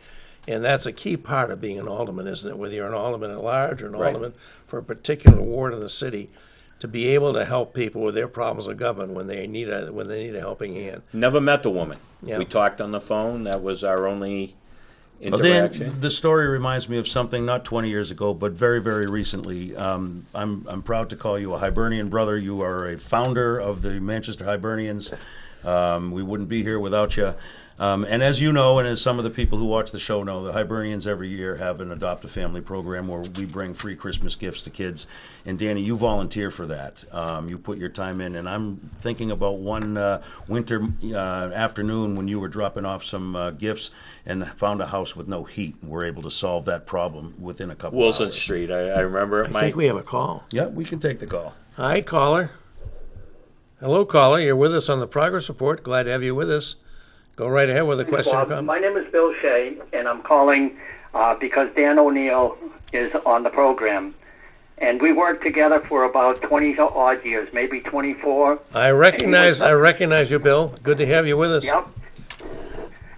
And that's a key part of being an alderman, isn't it? Whether you're an alderman at large or an alderman for a particular ward in the city, to be able to help people with their problems with government when they need a helping hand. Never met the woman. Yeah. We talked on the phone. That was our only Well, interaction. Dan, the story reminds me of something not 20 years ago, but very, very recently. I'm proud to call you a Hibernian brother. You are a founder of the Manchester Hibernians. We wouldn't be here without you. And as you know, and as some of the people who watch the show know, the Hibernians every year have an Adopt a Family program where we bring free Christmas gifts to kids. And Danny, you volunteer for that. You put your time in. And I'm thinking about one winter afternoon when you were dropping off some gifts and found a house with no heat. And we're able to solve that problem within a couple Wilson hours. Street. I remember it, I Mike. think we have a call. Yeah, we can take the call. Hi, caller. Hello, caller. You're with us on the Progress Report. Glad to have you with us. Go right ahead with a question or Bob, comment. my name is Bill Shea, and I'm calling because Dan O'Neill is on the program. And we worked together for about 20 odd years, maybe 24. I recognize you, Bill. Good to have you with us. Yep.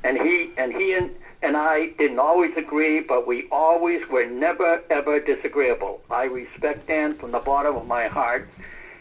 And he and I didn't always agree, but we always were never, ever disagreeable. I respect Dan from the bottom of my heart.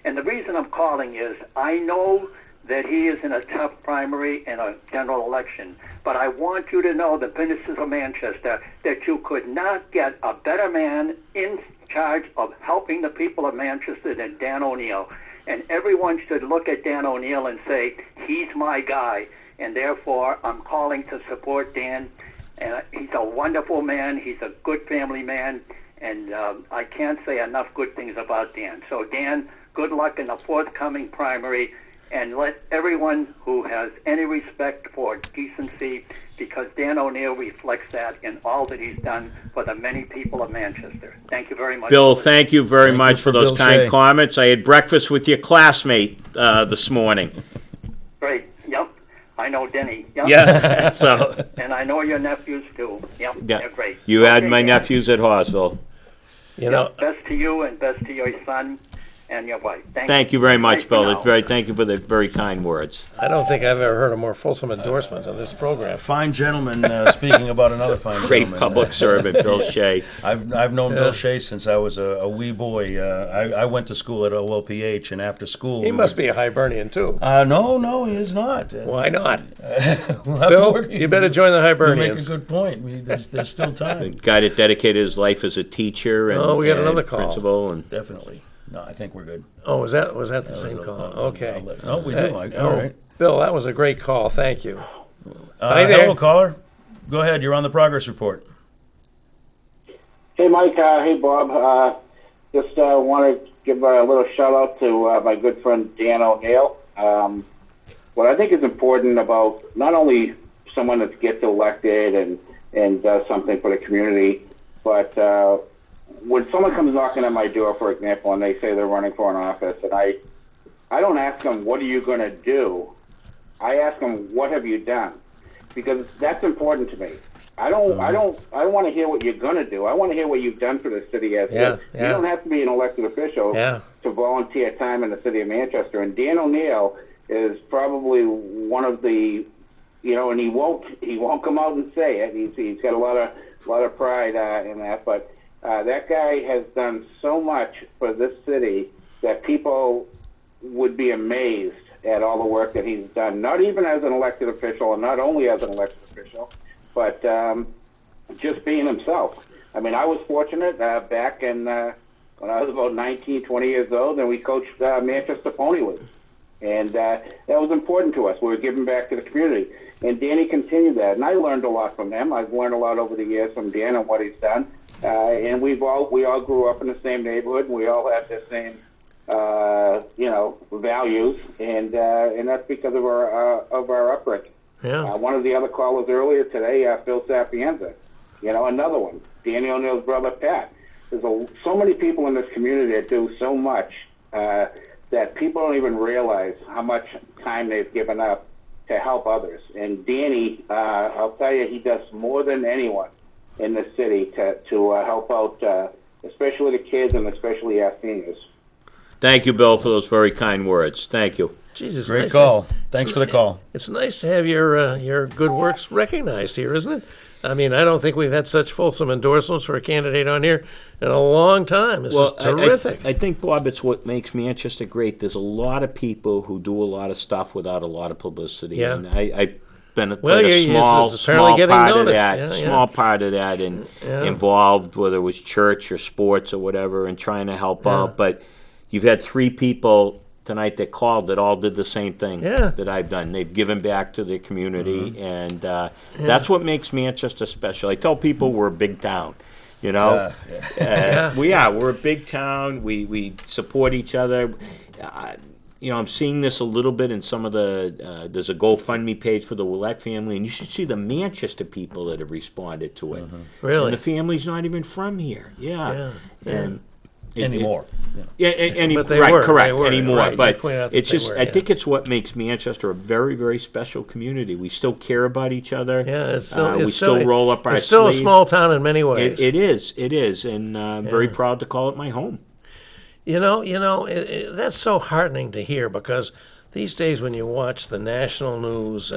And the reason I'm calling is I know that he is in a tough primary and a general election. But I want you to know, the businesses of Manchester, that you could not get a better man in charge of helping the people of Manchester than Dan O'Neill. And everyone should look at Dan O'Neill and say, he's my guy. And therefore, I'm calling to support Dan. And he's a wonderful man. He's a good family man. And I can't say enough good things about Dan. So, Dan, good luck in the forthcoming primary. And let everyone who has any respect for decency, because Dan O'Neill reflects that in all that he's done for the many people of Manchester. Thank you very much. Bill, thank you very Thank much you for for those Bill kind Shea. comments. I had breakfast with your classmate this morning. Great. Yep. I know Denny. Yep. Yeah, so And I know your nephews too. Yep. yeah. They're great. You had Okay, my Dan. nephews at Hawesville. You know, Best to you and best to your son and your wife. Thank you very much, Bye Bill. for It's now. thank you for the very kind words. I don't think I've ever heard a more fulsome endorsement of this program. Fine gentleman, speaking about another fine Great gentleman. public servant, Bill Shea. I've known Bill Shea since I was a wee boy. I went to school at OLPH, and after school... He must be a Hibernian, too. No, he is not. Why not? We'll have to Bill, work- you better join the You make a Hibernians. good point. There's still time. Guy that dedicated his life as a teacher and, Oh, we got and another call. principal. And Definitely. No, I think we're good. Oh, was that the same call? Okay. No, we do. All Oh, right. Bill, that was a great call. Thank you. Hi there. Hello, caller. Go ahead. You're on the progress report. Hey, Mike. Hey, Bob. Just want to give a little shout out to my good friend Dan O'Neill. What I think is important about not only someone that gets elected and does something for the community, but when someone comes knocking at my door, for example, and they say they're running for an office, and I don't ask them, what are you going to do? I ask them, what have you done? Because that's important to me. I don't want to hear what you're going to do. I want to hear what you've done for the city as Yeah, is. yeah. You don't have to be an elected official Yeah. to volunteer time in the city of Manchester. And Dan O'Neill is probably one of the, and he won't come out and say it. He's got a lot of pride in that, but that guy has done so much for this city that people would be amazed at all the work that he's done, not even as an elected official, and not only as an elected official, but just being himself. I mean, I was fortunate back in when I was about 19, 20 years old, and we coached Manchester Pony League. And that was important to us. We were giving back to the community. And Danny continued that. And I learned a lot from him. I've learned a lot over the years from Dan and what he's done. And we all grew up in the same neighborhood. And we all had the same, values. And that's because of our upbringing. Yeah. One of the other callers earlier today, Phil Sapienza, another one, Danny O'Neill's brother, Pat. There's so many people in this community that do so much that people don't even realize how much time they've given up to help others. And Danny, I'll tell you, he does more than anyone in the city to help out, especially the kids and especially our seniors. thank you, Bill, for those very kind words. Thank you. Jesus, Great nice call. Thanks for the call. It's nice to have your good works recognized here, isn't it? I mean, I don't think we've had such fulsome endorsements for a candidate on here in a long time. This is terrific. I think, Bob, it's what makes Manchester great. There's a lot of people who do a lot of stuff without a lot of publicity. Yeah. And I've been a it's apparently small getting part of noticed. that, Yeah, yeah. small part of that, and involved, whether it was church or sports or whatever, and trying to help out. But you've had 3 people tonight that called that all did the same thing that I've done. They've given back to the community, and that's what makes Manchester special. I tell people we're a big town, We are. We're a big town. We support each other. I'm seeing this a little bit in some of the, there's a GoFundMe page for the Willett family, and you should see the Manchester people that have responded to it. Really? And the family's not even from here. Yeah. Yeah. And Anymore. Yeah, But they right, were, correct, they were, anymore. right, you But pointed out that it's they just, were, I yeah. think it's what makes Manchester a very, very special community. We still care about each other. Yeah, it's still, we still roll up our It's still a sleeves. small town in many ways. It is, and I'm very proud to call it my home. That's so heartening to hear, because these days when you watch the national news,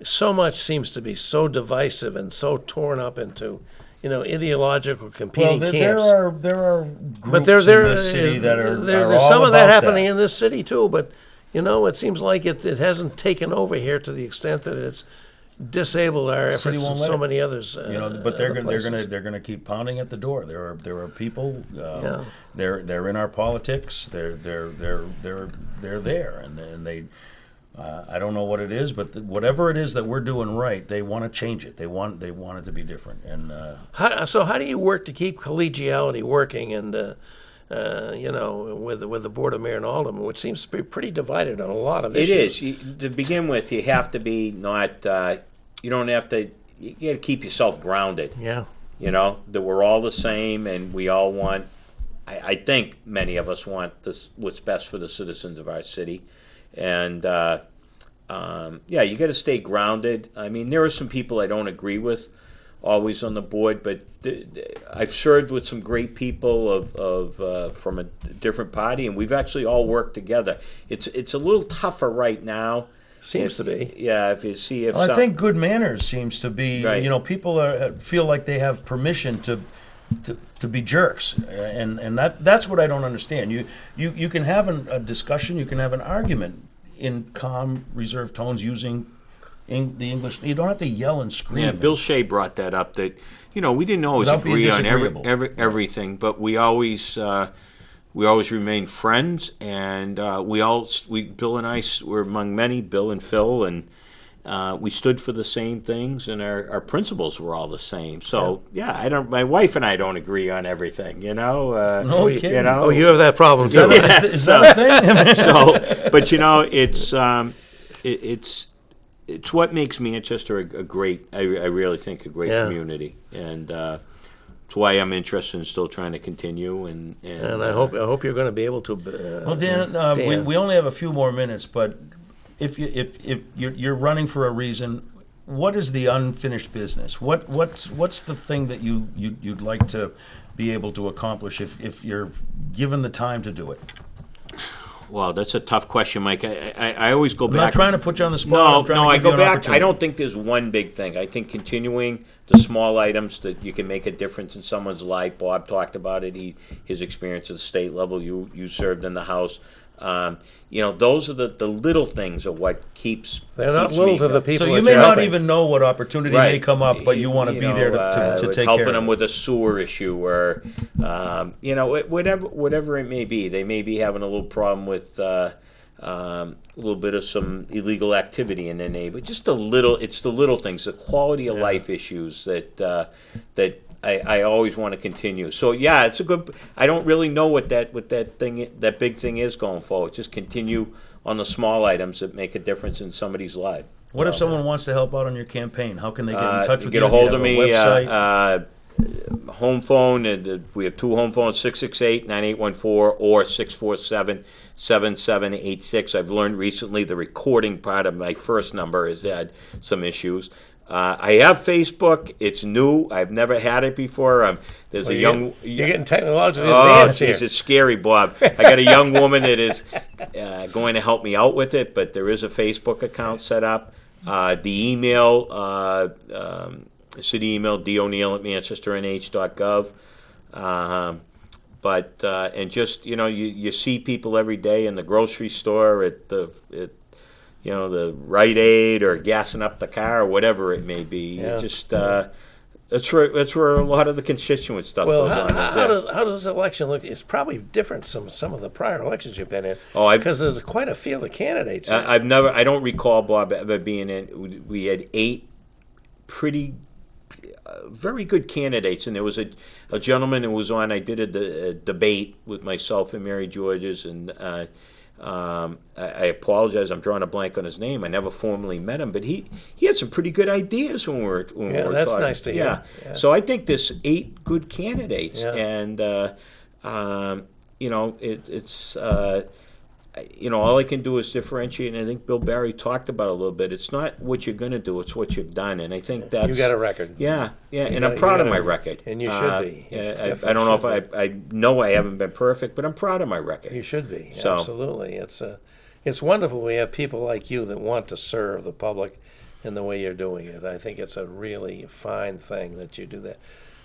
so much seems to be so divisive and so torn up into, ideological competing camps. there are groups But there in this city that are there's all some of that about happening in this city too. But it seems like it hasn't taken over here to the extent that it's disabled our City efforts won't in let so it. many others. But they're other places. gonna keep pounding at the door. There are people. Yeah. They're in our politics. They're there, and they. I don't know what it is, but whatever it is that we're doing right, they want to change it. They want it to be different. And So how do you work to keep collegiality working, and with the Board of Mayor and Aldermen, which seems to be pretty divided on a lot of It issues? is. To begin with, you have to be not. You don't have to. You got to keep yourself grounded. Yeah. That we're all the same, and we all want. I think many of us want this what's best for the citizens of our city, and you got to stay grounded. I mean, there are some people I don't agree with, always on the board, but I've served with some great people of from a different party, and we've actually all worked together. It's a little tougher right now. Seems to be. Yeah, if you see if I some- think good manners seems to be. Right. People feel like they have permission to be jerks, and that's what I don't understand. You can have a discussion, you can have an argument in calm, reserved tones using the English. You don't have to yell and scream. Yeah, Bill Shea brought that up. That we didn't always Without being agree on disagreeable. everything, but we always remained friends, and Bill and I were among many, Bill and Phil, and we stood for the same things, and our principles were all the same. So my wife and I don't agree on everything. No kidding. Oh, you have that problem too. Is that a thing? So, but it's what makes Manchester a great. I really think a great community, and it's why I'm interested in still trying to continue. And I hope you're going to be able to. Well, Dan, we only have a few more minutes, but if you're running for a reason, what is the unfinished business? What's the thing that you'd like to be able to accomplish if you're given the time to do it? Well, that's a tough question, Mike. I always go I'm back. not trying to put you on the spot. No, I go back. I don't think there's one big thing. I think continuing the small items that you can make a difference in someone's life. Bob talked about it. His experience at the state level. You served in the House. Those are the little things of what keeps. They're not keeps little me to the going. people. So you that may you're not helping. even know what opportunity may come up, but you want to be there to take helping care them of with a sewer issue, or whatever it may be. They may be having a little problem with a little bit of some illegal activity in their neighborhood. Just it's the little things, the quality of life issues that I always want to continue. So it's a good. I don't really know what that big thing is going forward. Just continue on the small items that make a difference in somebody's life. What if someone wants to help out on your campaign? How can they get in touch with you? Get a hold of Do you me. have a website? Home phone, and we have two home phones, 668-9814 or 647-7786. I've learned recently the recording part of my first number has had some issues. I have Facebook. It's new. I've never had it before. There's a young. You're getting technologically Oh, advanced here. geez, it's scary, Bob. I got a young woman that is going to help me out with it, but there is a Facebook account set up. The email, city email, doneill@manchesternh.gov. And just you see people every day in the grocery store, at the Rite Aid, or gassing up the car, or whatever it may be. Yeah. Just that's where a lot of the constituent stuff Well, goes on. how does this election look? It's probably different from some of the prior elections you've been in. Because there's quite a field of candidates. I don't recall, Bob, ever being in. We had 8 pretty very good candidates, and there was a gentleman who was on. I did a debate with myself and Mary Georges, and I apologize, I'm drawing a blank on his name. I never formally met him, but he had some pretty good ideas when we were that's talking. nice to hear. Yeah. So I think there's 8 good candidates, and it's all I can do is differentiate, and I think Bill Barry talked about it a little bit. It's not what you're going to do; it's what you've done, and I think that's You got a record. Yeah, and got- I'm proud of you my got a- record. and you should be. You I definitely don't know should if I know I haven't been perfect, but I'm proud of my record. You should be. So- Absolutely. It's wonderful we have people like you that want to serve the public in the way you're doing it. I think it's a really fine thing that you do that.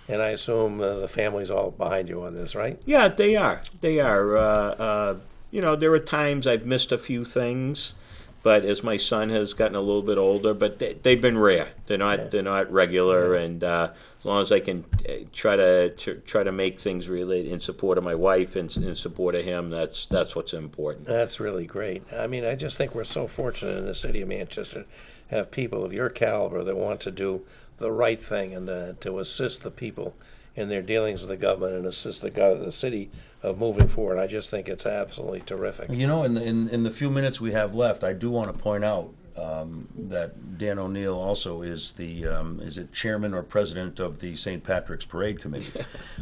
And I assume the family's all behind you on this, right? Yeah, they are. They are. There are times I've missed a few things, but as my son has gotten a little bit older, but they've been rare. They're not regular, and as long as I can try to make things really in support of my wife and in support of him, that's what's important. That's really great. I mean, I just think we're so fortunate in the city of Manchester to have people of your caliber that want to do the right thing and to assist the people in their dealings with the government and assist the city of moving forward. I just think it's absolutely terrific. In the few minutes we have left, I do want to point out that Dan O'Neill also is the is it chairman or president of the St. Patrick's Parade Committee.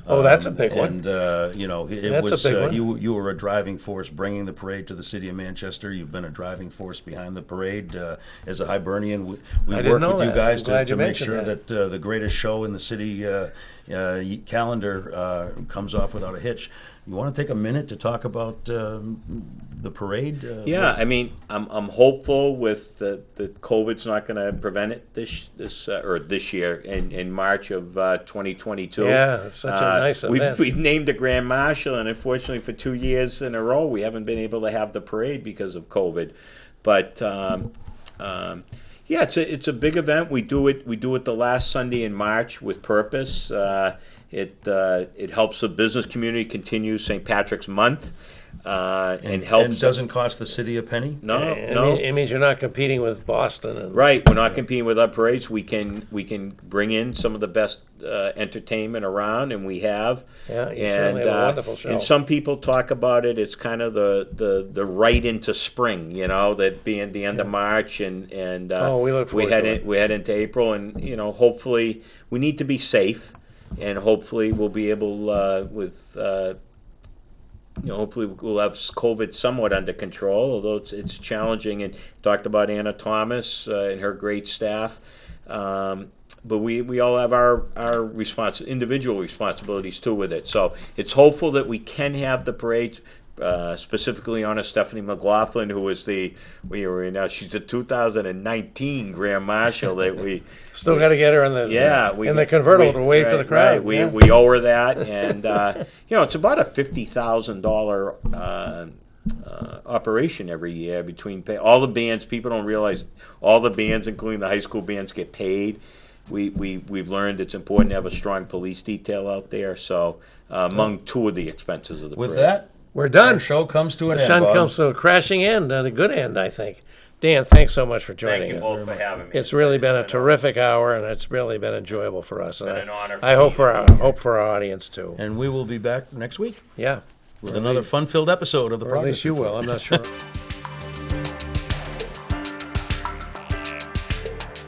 Oh, that's a big one. And it That's a was big one. you were a driving force bringing the parade to the city of Manchester. You've been a driving force behind the parade as a Hibernian. We I didn't work know with you that. guys I'm glad to you make mentioned sure that. that the greatest show in the city calendar comes off without a hitch. You want to take a minute to talk about the parade? Yeah, I mean, I'm hopeful with that COVID's not going to prevent it this year in March of 2022. Yeah, it's such a nice event. We've named a grand marshal, and unfortunately, for 2 years in a row, we haven't been able to have the parade because of COVID. But yeah, it's a big event. We do it the last Sunday in March with purpose. It helps the business community continue St. Patrick's Month, and helps. And doesn't cost the city a penny? No. It means you're not competing with Boston. And Right, we're not competing with other parades. We can bring in some of the best entertainment around, and we have. Yeah, you certainly have a wonderful show. And some people talk about it. It's kind of the right into spring, that being the end of March, and we look forward to it. We head into April, and hopefully we need to be safe, and hopefully we'll be able hopefully we'll have COVID somewhat under control, although it's challenging. And talked about Anna Thomas and her great staff. But we all have our individual responsibilities too with it. So it's hopeful that we can have the parade. Specifically on Stephanie McLaughlin, who was she's the 2019 Grand Marshal that we Still got to get her in the convertible to wait for the crowd. Right. We owe her that, and it's about a $50,000 operation every year between all the bands. People don't realize all the bands, including the high school bands, get paid. We've learned it's important to have a strong police detail out there. So among two of the expenses of the With parade. that, We're done. our show comes to an The end. sun Bob. comes to a crashing end, and a good end, I think. Dan, thanks so much for joining Thank you us. both for having me. It's really been a terrific hour, and it's really been enjoyable for us. And been an honor for I hope me for to our be here. hope for our audience too. And we will be back next week Yeah, with another fun-filled episode of the or at least Progress you Report. will. I'm not sure.